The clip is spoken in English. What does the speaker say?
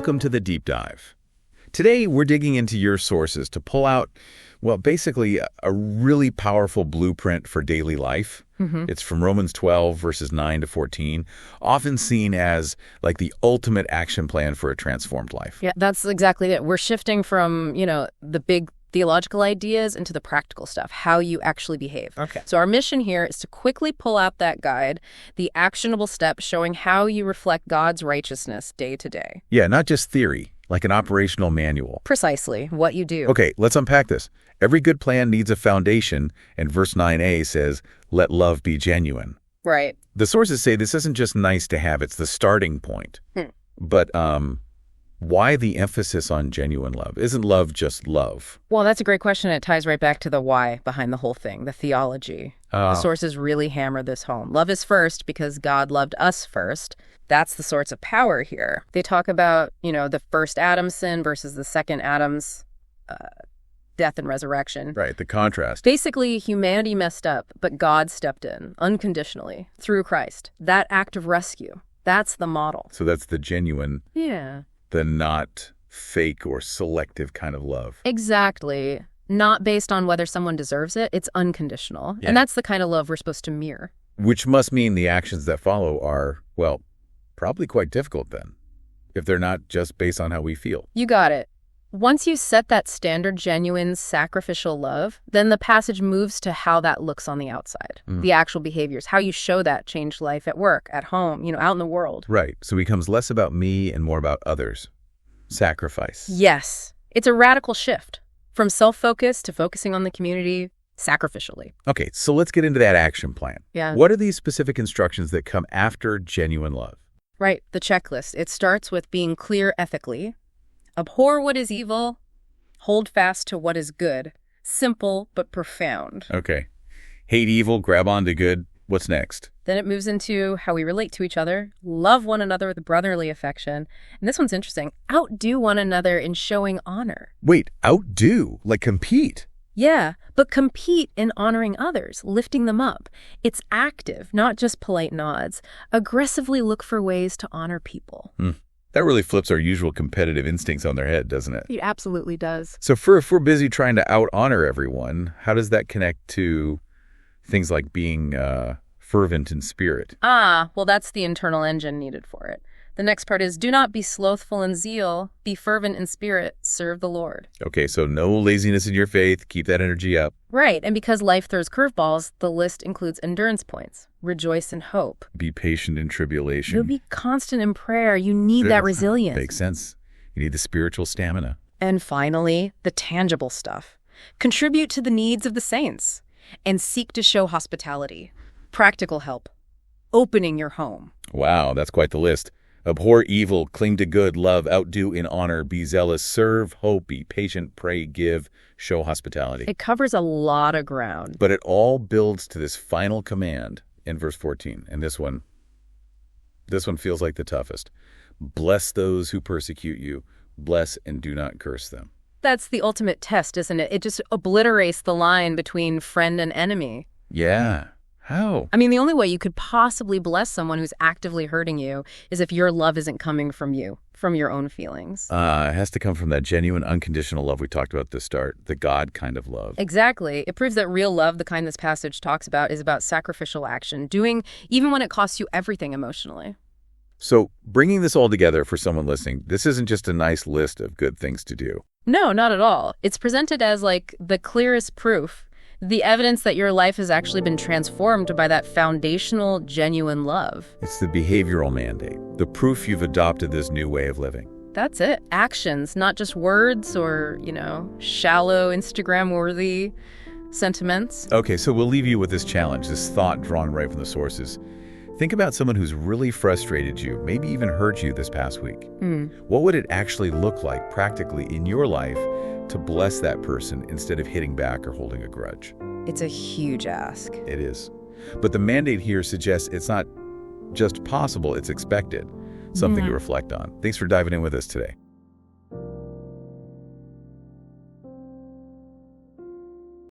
Welcome to the Deep Dive. Today, we're digging into your sources to pull out, well, basically a really powerful blueprint for daily life. It's from Romans 12, verses 9 to 14, often seen as like the ultimate action plan for a transformed life. Yeah, that's exactly it. We're shifting from, the big theological ideas into the practical stuff, how you actually behave. Okay. So our mission here is to quickly pull out that guide, the actionable steps showing how you reflect God's righteousness day to day. Yeah, not just theory, like an operational manual. Precisely what you do. Okay, let's unpack this. Every good plan needs a foundation, and verse 9a says, let love be genuine. Right. The sources say this isn't just nice to have, it's the starting point. But why the emphasis on genuine love? Isn't love just love? Well, that's a great question. It ties right back to the why behind the whole thing, the theology. The sources really hammer this home. Love is first because God loved us first. That's the source of power here. They talk about, the first Adam's sin versus the second Adam's death and resurrection. Right, the contrast. Basically, humanity messed up, but God stepped in unconditionally through Christ. That act of rescue, that's the model. So that's the genuine, Yeah. the not fake or selective kind of love. Exactly. Not based on whether someone deserves it. It's unconditional. Yeah. And that's the kind of love we're supposed to mirror. Which must mean the actions that follow are, well, probably quite difficult then, if they're not just based on how we feel. You got it. Once you set that standard, genuine, sacrificial love, then the passage moves to how that looks on the outside. The actual behaviors, how you show that changed life at work, at home, out in the world. Right. So it becomes less about me and more about others. Sacrifice. Yes. It's a radical shift from self-focus to focusing on the community sacrificially. Okay, so let's get into that action plan. Yeah. What are these specific instructions that come after genuine love? Right. The checklist. It starts with being clear ethically. Abhor what is evil. Hold fast to what is good. Simple but profound. Okay. Hate evil, grab on to good. What's next? Then it moves into how we relate to each other. Love one another with brotherly affection. And this one's interesting. Outdo one another in showing honor. Wait, outdo? Like compete? Yeah, but compete in honoring others, lifting them up. It's active, not just polite nods. Aggressively look for ways to honor people. That really flips our usual competitive instincts on their head, doesn't it? It absolutely does. So if we're busy trying to out-honor everyone, how does that connect to things like being fervent in spirit? Well, that's the internal engine needed for it. The next part is, do not be slothful in zeal, be fervent in spirit, serve the Lord. Okay, so no laziness in your faith, keep that energy up. Right, and because life throws curveballs, the list includes endurance points. Rejoice in hope. Be patient in tribulation. You'll be constant in prayer. You need that resilience. Makes sense. You need the spiritual stamina. And finally, the tangible stuff. Contribute to the needs of the saints and seek to show hospitality. Practical help. Opening your home. Wow, that's quite the list. Abhor evil, cling to good, love, outdo in honor, be zealous, serve, hope, be patient, pray, give, show hospitality. It covers a lot of ground. But it all builds to this final command in verse 14. And this one feels like the toughest. Bless those who persecute you. Bless and do not curse them. That's the ultimate test, isn't it? It just obliterates the line between friend and enemy. Yeah. How? I mean, the only way you could possibly bless someone who's actively hurting you is if your love isn't coming from you, from your own feelings. It has to come from that genuine, unconditional love we talked about at the start, the God kind of love. Exactly. It proves that real love, the kind this passage talks about, is about sacrificial action, doing even when it costs you everything emotionally. So bringing this all together for someone listening, this isn't just a nice list of good things to do. No, not at all. It's presented as like the clearest proof, the evidence that your life has actually been transformed by that foundational, genuine love. It's the behavioral mandate, the proof you've adopted this new way of living. That's it. Actions, not just words or, shallow Instagram-worthy sentiments. Okay, so we'll leave you with this challenge, this thought drawn right from the sources. Think about someone who's really frustrated you, maybe even hurt you this past week. What would it actually look like practically in your life to bless that person instead of hitting back or holding a grudge? It's a huge ask. It is. But the mandate here suggests it's not just possible, it's expected. Something to reflect on. Thanks for diving in with us today.